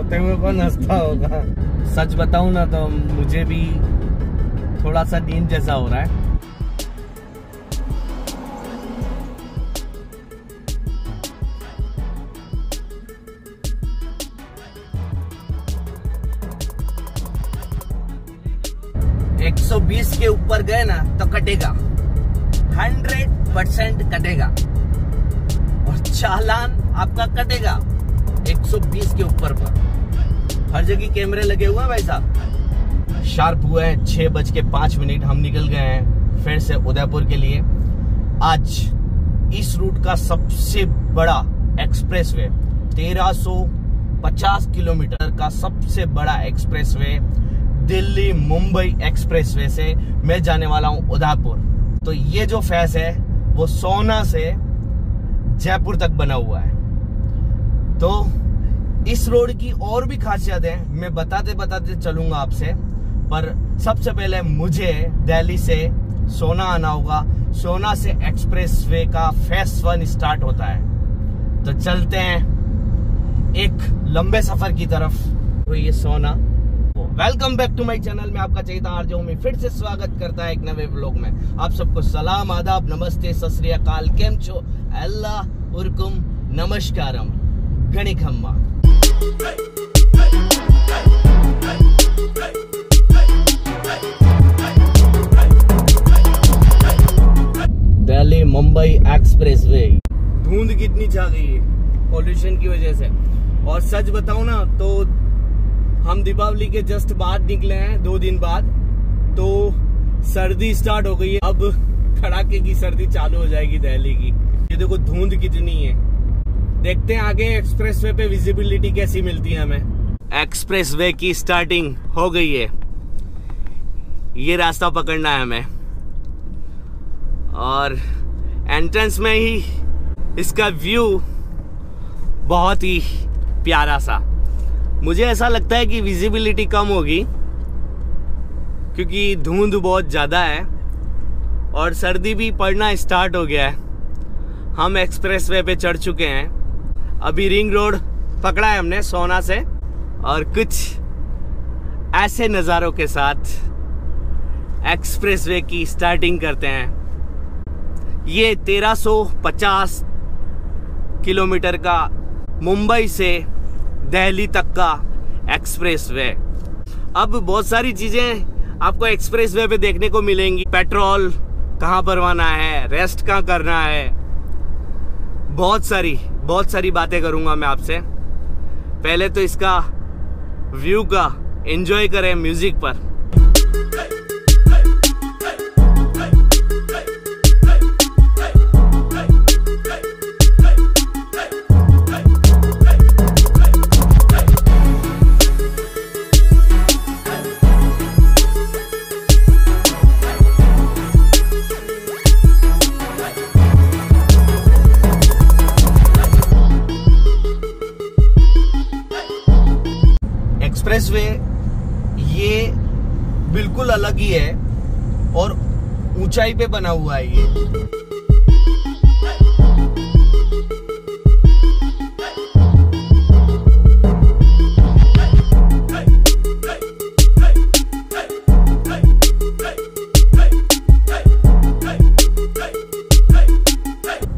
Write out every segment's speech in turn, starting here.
रोते हुए कौन हंसता होगा। सच बताऊं ना तो मुझे भी थोड़ा सा नींद जैसा हो रहा है। एक 120 के ऊपर गए ना तो कटेगा, 100% कटेगा, और चालान आपका कटेगा 120 के ऊपर पर। हर जगह कैमरे लगे हुए हैं भाई साहब। शार्प हुआ है 6:05। हम निकल गए हैं फिर से उदयपुर के लिए। आज इस रूट का सबसे बड़ा एक्सप्रेसवे, 1350 किलोमीटर का सबसे बड़ा एक्सप्रेसवे, दिल्ली मुंबई एक्सप्रेसवे से मैं जाने वाला हूं उदयपुर। तो ये जो फैस है वो सोना से जयपुर तक बना हुआ है। तो इस रोड की और भी खासियत है, मैं बताते बताते चलूंगा आपसे। पर सबसे पहले मुझे दिल्ली से सोना आना होगा। सोना से एक्सप्रेसवे का फेस 1 स्टार्ट होता है। तो चलते हैं एक लंबे सफर की तरफ। तो ये सोना। Welcome back to my channel में आपका चैता आरजे में फिर से स्वागत करता है एक नवे व्लॉग में। आप सबको सलाम, आदाब, नमस्ते, सत श्री अकाल, केम छो, अल्लाह उरकुम, नमस्कारम, गणिखम्मा। दिल्ली मुंबई एक्सप्रेसवे। धुंध कितनी छा गई है पॉल्यूशन की वजह से। और सच बताऊं ना तो हम दीपावली के जस्ट बाद निकले हैं, 2 दिन बाद, तो सर्दी स्टार्ट हो गई है। अब कड़ाके की सर्दी चालू हो जाएगी दिल्ली की। ये देखो धुंध कितनी है। देखते हैं आगे एक्सप्रेसवे पे विजिबिलिटी कैसी मिलती है हमें। एक्सप्रेसवे की स्टार्टिंग हो गई है। ये रास्ता पकड़ना है हमें, और एंट्रेंस में ही इसका व्यू बहुत ही प्यारा सा। मुझे ऐसा लगता है कि विजिबिलिटी कम होगी क्योंकि धुंध बहुत ज़्यादा है और सर्दी भी पड़ना स्टार्ट हो गया है। हम एक्सप्रेसवे पे चढ़ चुके हैं। अभी रिंग रोड पकड़ा है हमने सोना से, और कुछ ऐसे नज़ारों के साथ एक्सप्रेसवे की स्टार्टिंग करते हैं। ये 1350 किलोमीटर का मुंबई से दिल्ली तक का एक्सप्रेसवे। अब बहुत सारी चीजें आपको एक्सप्रेसवे पे देखने को मिलेंगी। पेट्रोल कहाँ भरवाना है, रेस्ट कहाँ करना है, बहुत सारी बातें करूंगा मैं आपसे। पहले तो इसका व्यू का एंजॉय करें म्यूजिक पर। एक्सप्रेसवे ये बिल्कुल अलग ही है और ऊंचाई पे बना हुआ है ये।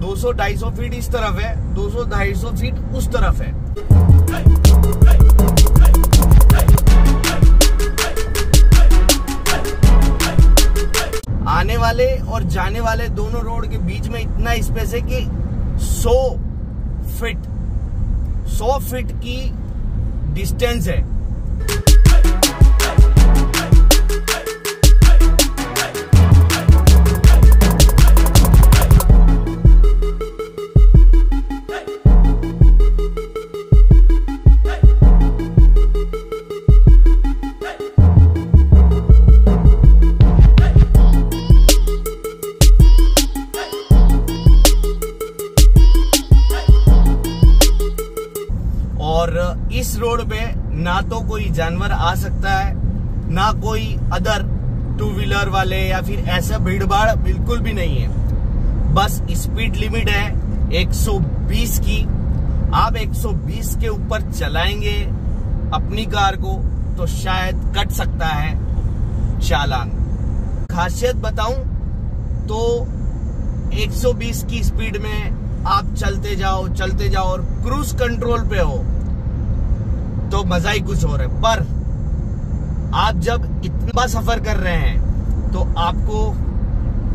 दो 200-250 फीट इस तरफ है, 200-250 फीट उस तरफ है। आने वाले और जाने वाले दोनों रोड के बीच में इतना स्पेस है कि 100 फीट की डिस्टेंस है। और इस रोड पे ना तो कोई जानवर आ सकता है, ना कोई अदर 2 व्हीलर वाले या फिर ऐसा भीड़ भाड़ बिल्कुल भी नहीं है। बस स्पीड लिमिट है 120 की। आप 120 के ऊपर चलाएंगे अपनी कार को तो शायद कट सकता है चालान। खासियत बताऊं तो 120 की स्पीड में आप चलते जाओ और क्रूज कंट्रोल पे हो तो मजा ही कुछ और है। पर आप जब इतना सफर कर रहे हैं तो आपको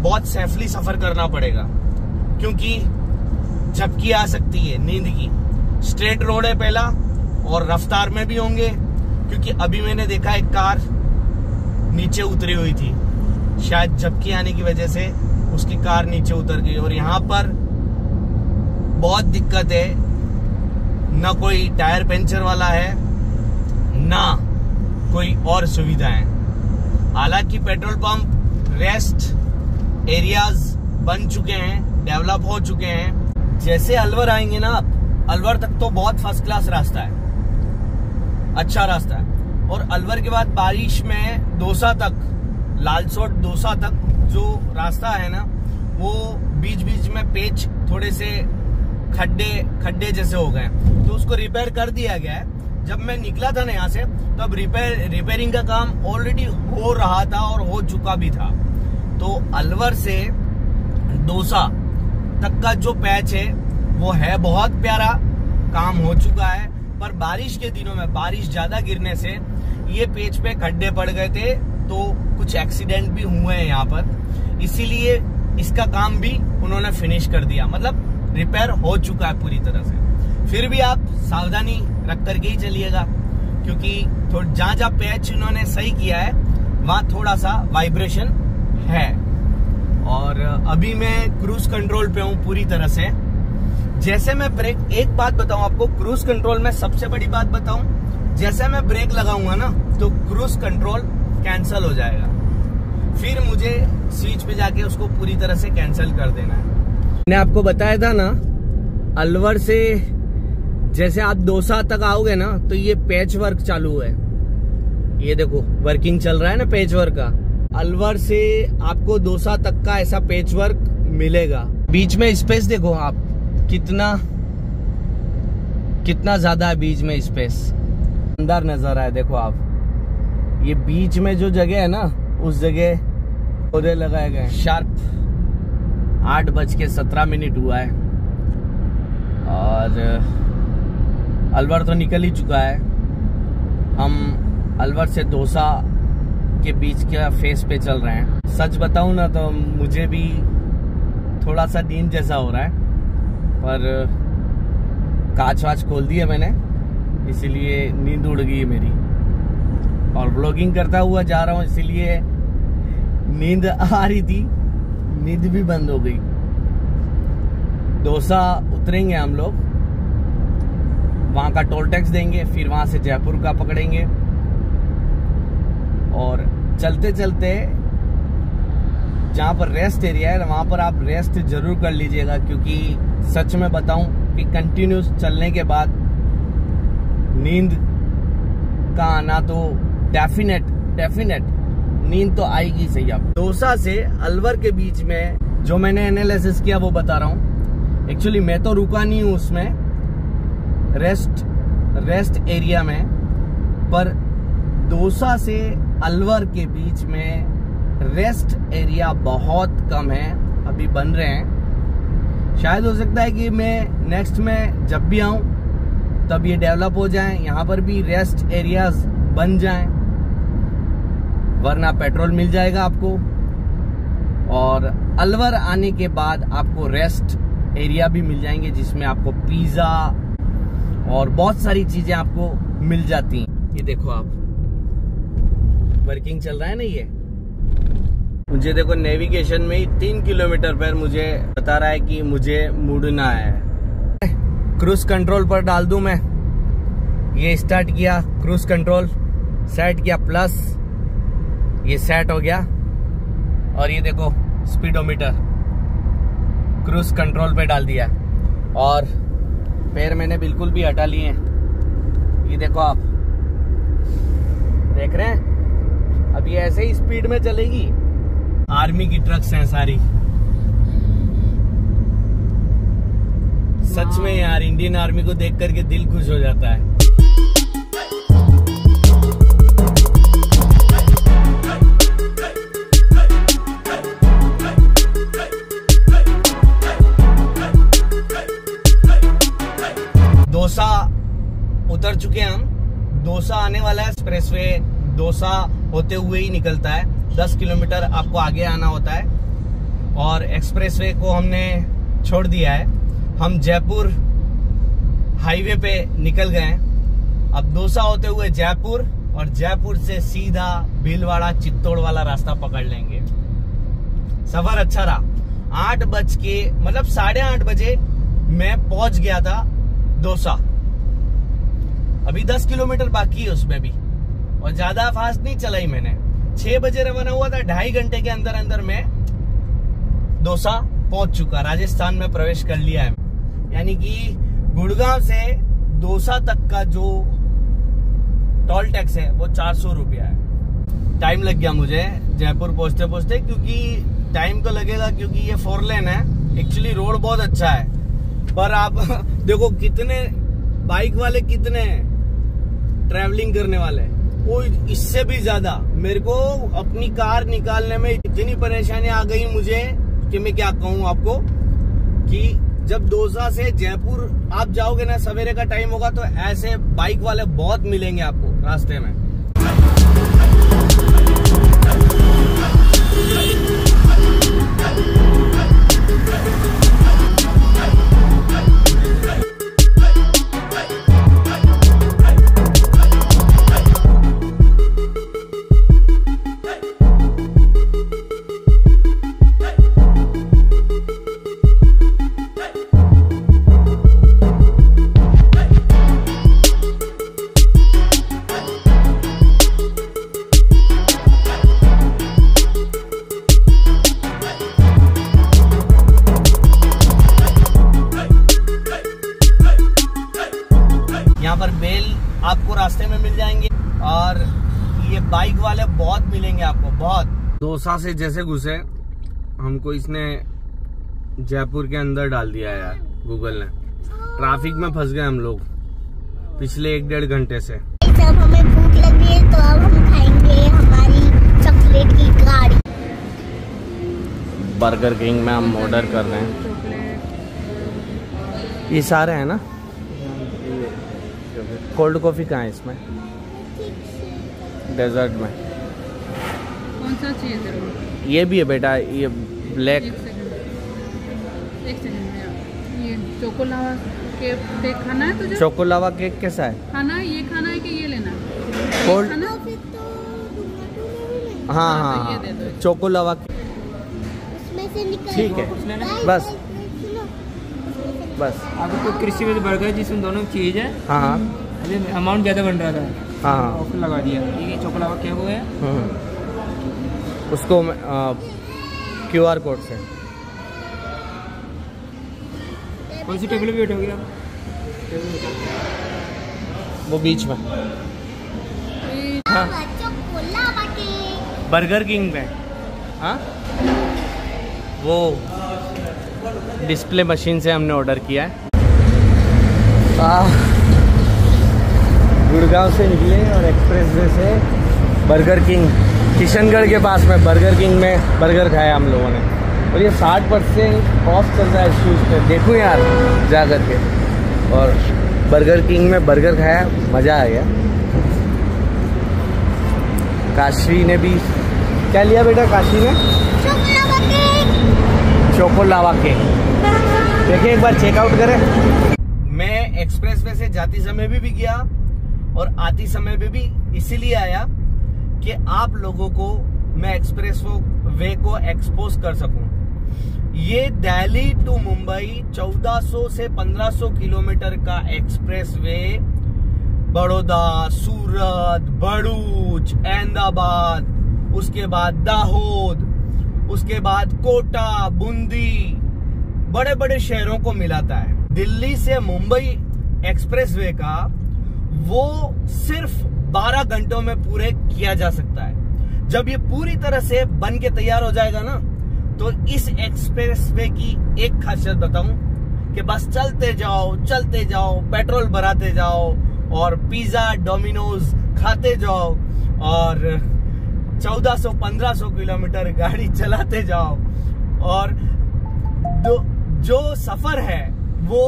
बहुत सेफली सफर करना पड़ेगा, क्योंकि झपकी आ सकती है नींद की। स्ट्रेट रोड है पहला और रफ्तार में भी होंगे, क्योंकि अभी मैंने देखा एक कार नीचे उतरी हुई थी, शायद झपकी आने की वजह से उसकी कार नीचे उतर गई। और यहाँ पर बहुत दिक्कत है, ना कोई टायर पंचर वाला है ना कोई और सुविधा है। हालांकि पेट्रोल पंप रेस्ट एरियाज बन चुके हैं, डेवलप हो चुके हैं। जैसे अलवर आएंगे ना आप, अलवर तक तो बहुत फर्स्ट क्लास रास्ता है, अच्छा रास्ता है। और अलवर के बाद बारिश में दौसा तक, लालसोट दौसा तक जो रास्ता है ना, वो बीच बीच में पेच थोड़े से खड्डे जैसे हो गए, तो उसको रिपेयर कर दिया गया है। जब मैं निकला था ना यहाँ से, तब रिपेयरिंग का काम ऑलरेडी हो रहा था और हो चुका भी था। तो अलवर से दौसा तक का जो पैच है वो है बहुत प्यारा, काम हो चुका है। पर बारिश के दिनों में बारिश ज्यादा गिरने से ये पेच पे खड्डे पड़ गए थे, तो कुछ एक्सीडेंट भी हुए हैं यहाँ पर। इसीलिए इसका काम भी उन्होंने फिनिश कर दिया, मतलब रिपेयर हो चुका है पूरी तरह से। फिर भी आप सावधानी रख करके ही चलिएगा, क्योंकि जहाँ पैच उन्होंने सही किया है वहां थोड़ा सा वाइब्रेशन है। और अभी मैं क्रूज कंट्रोल पे हूँ पूरी तरह से। जैसे मैं ब्रेक, एक बात बताऊं आपको, क्रूज कंट्रोल में सबसे बड़ी बात बताऊं, जैसे मैं ब्रेक लगाऊंगा ना तो क्रूज कंट्रोल कैंसिल हो जाएगा, फिर मुझे स्विच पे जाके उसको पूरी तरह से कैंसिल कर देना है। मैंने आपको बताया था ना, अलवर से जैसे आप दौसा तक आओगे ना तो ये पैच वर्क चालू है, ये देखो वर्किंग चल रहा है ना पैच वर्क का। अलवर से आपको दौसा तक का ऐसा पैच वर्क मिलेगा। बीच में स्पेस देखो आप, कितना ज्यादा है बीच में स्पेस, अंदर नजर आए। देखो आप, ये बीच में जो जगह है ना, उस जगह पौधे लगाए गए। शार्प 8:17 हुआ है और अलवर तो निकल ही चुका है। हम अलवर से दौसा के बीच के फेस पे चल रहे हैं। सच बताऊं ना तो मुझे भी थोड़ा सा नींद जैसा हो रहा है, पर कांच वाच खोल दिया मैंने, इसीलिए नींद उड़ गई है मेरी। और व्लॉगिंग करता हुआ जा रहा हूँ, इसीलिए नींद आ रही थी, नींद भी बंद हो गई। दौसा उतरेंगे हम लोग, वहां का टोल टैक्स देंगे, फिर वहां से जयपुर का पकड़ेंगे और चलते चलते जहां पर रेस्ट एरिया है वहां पर आप रेस्ट जरूर कर लीजिएगा, क्योंकि सच में बताऊं कि कंटिन्यूस चलने के बाद नींद का आना तो डेफिनेट नींद तो आएगी सही। आप दौसा से अलवर के बीच में जो मैंने एनालिसिस किया वो बता रहा हूँ। एक्चुअली मैं तो रुका नहीं हूँ उसमें रेस्ट एरिया में, पर दौसा से अलवर के बीच में रेस्ट एरिया बहुत कम है, अभी बन रहे हैं। शायद हो सकता है कि मैं नेक्स्ट में जब भी आऊं तब ये डेवलप हो जाए, यहाँ पर भी रेस्ट एरियाज बन जाएं, वरना पेट्रोल मिल जाएगा आपको। और अलवर आने के बाद आपको रेस्ट एरिया भी मिल जाएंगे, जिसमें आपको पिज्जा और बहुत सारी चीजें आपको मिल जाती हैं। ये देखो आप, वर्किंग चल रहा है ना ये। मुझे देखो नेविगेशन में ही 3 किलोमीटर पर मुझे बता रहा है कि मुझे मुड़ना है। क्रूज कंट्रोल पर डाल दूं मैं, ये स्टार्ट किया, क्रूज कंट्रोल सेट किया, प्लस ये सेट हो गया। और ये देखो स्पीडोमीटर क्रूज कंट्रोल पे डाल दिया, और पैर मैंने बिल्कुल भी हटा लिए हैं। ये देखो आप देख रहे हैं, अब ये ऐसे ही स्पीड में चलेगी। आर्मी की ट्रक्स हैं सारी। सच में यार, इंडियन आर्मी को देख करके दिल खुश हो जाता है। उतर चुके हैं हम। दौसा आने वाला है। एक्सप्रेसवे दौसा होते हुए ही निकलता है। 10 किलोमीटर आपको आगे आना होता है और एक्सप्रेसवे को हमने छोड़ दिया है। हम जयपुर हाईवे पे निकल गए हैं। अब दौसा होते हुए जयपुर और जयपुर से सीधा भीलवाड़ा चित्तौड़ वाला रास्ता पकड़ लेंगे। सफर अच्छा रहा। 8:30 बजे मैं पहुंच गया था दौसा। अभी 10 किलोमीटर बाकी है उसमें भी, और ज्यादा फास्ट नहीं चलाई मैंने। 6 बजे रवाना हुआ था। 2.5 घंटे के अंदर अंदर मैं दौसा पहुंच चुका। राजस्थान में प्रवेश कर लिया है। यानी कि गुड़गांव से दौसा तक का जो टोल टैक्स है वो 400 रुपया है। टाइम लग गया मुझे जयपुर पहुंचते पहुंचते, क्योंकि टाइम तो लगेगा क्योंकि ये 4 लेन है। एक्चुअली रोड बहुत अच्छा है, पर आप देखो कितने बाइक वाले कितने ट्रैवलिंग करने वाले, वो इससे भी ज्यादा। मेरे को अपनी कार निकालने में इतनी परेशानी आ गई मुझे कि मैं क्या कहूँ आपको, कि जब दौसा से जयपुर आप जाओगे ना, सवेरे का टाइम होगा, तो ऐसे बाइक वाले बहुत मिलेंगे आपको रास्ते में। यहाँ पर बेल आपको रास्ते में मिल जाएंगे और ये बाइक वाले बहुत मिलेंगे आपको, बहुत। दौसा से जैसे घुसे हमको इसने जयपुर के अंदर डाल दिया यार गूगल ने। ट्रैफिक में फंस गए हम लोग पिछले 1-1.5 घंटे से। जब हमें भूख लगी है तो अब हम खाएंगे हमारी चॉकलेट की गाड़ी। बर्गर किंग में हम ऑर्डर कर रहे हैं। ये सारे हैं ना। कोल्ड कॉफी कहाँ है इसमें? डेजर्ट में कौन सा चाहिए? ये भी है बेटा, ये ब्लैक। एक सेकंड ये चोको लावा केक खाना है तुझे? चोको लावा केक कैसा है? खाना है, ये खाना है कि ये लेना? कोल्ड। खाना? हाँ हाँ ये हाँ, दे दो। चोको लावा उसमें से निकल ठीक है, बस बस। आपको क्रिस्पी वेज बर्गर जिसमें दोनों चीज़ है। हाँ हाँ अभी अमाउंट ज़्यादा बन रहा था, हाँ हाँ। ऑफर लगा दिया। ये चोकलावा क्या हुआ है? उसको QR कोड से। कौन सी टेबल पे बैठोगे आप? वो बीच में। हाँ बर्गर किंग में। हाँ वो डिस्प्ले मशीन से हमने ऑर्डर किया है। गुड़गांव से निकले और एक्सप्रेसवे से बर्गर किंग, किशनगढ़ के पास में बर्गर किंग में बर्गर खाया हम लोगों ने। और ये 60% ऑफ चल रहा है शूज़ पे, देखूँ यार जा कर के। और बर्गर किंग में बर्गर खाया, मज़ा आ गया। काशी ने भी क्या लिया बेटा? काशी ने चोको लावा केक। देखिए एक बार चेकआउट करें। मैं एक्सप्रेसवे से जाती समय भी गया और आती समय भी इसीलिए आया कि आप लोगों को मैं एक्सप्रेसवे को एक्सपोज कर सकूं। ये दिल्ली टू मुंबई 1400 से 1500 किलोमीटर का एक्सप्रेसवे बड़ौदा, सूरत, भरूच, अहमदाबाद, उसके बाद दाहोद, उसके बाद कोटा, बूंदी, बड़े बड़े शहरों को मिलाता है। दिल्ली से मुंबई एक्सप्रेसवे का वो सिर्फ 12 घंटों में पूरे किया जा सकता है। जब ये पूरी तरह से बन के तैयार हो जाएगा ना, तो इस एक्सप्रेसवे की एक खासियत बताऊं कि बस चलते जाओ, पेट्रोल भराते जाओ और पिज्जा डोमिनोज खाते जाओ और 1400-1500 किलोमीटर गाड़ी चलाते जाओ। और जो सफर है वो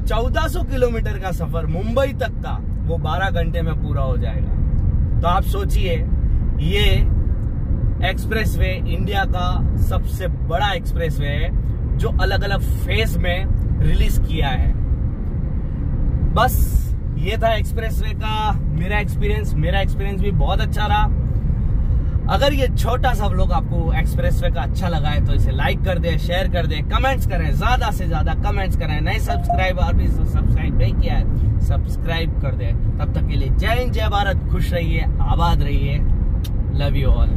1400 किलोमीटर का सफर मुंबई तक का वो 12 घंटे में पूरा हो जाएगा। तो आप सोचिए, ये एक्सप्रेसवे इंडिया का सबसे बड़ा एक्सप्रेसवे है जो अलग अलग फेज में रिलीज किया है। बस ये था एक्सप्रेसवे का मेरा एक्सपीरियंस भी बहुत अच्छा रहा। अगर ये छोटा सा व्लॉग आपको एक्सप्रेसवे का अच्छा लगा है तो इसे लाइक कर दे, शेयर कर दे, कमेंट्स करें, ज्यादा से ज्यादा कमेंट्स करें। नए सब्सक्राइबर भी सब्सक्राइब नहीं किया है, सब्सक्राइब कर दे। तब तक के लिए जय हिंद, जय भारत, खुश रहिए, आबाद रहिए। Love you all.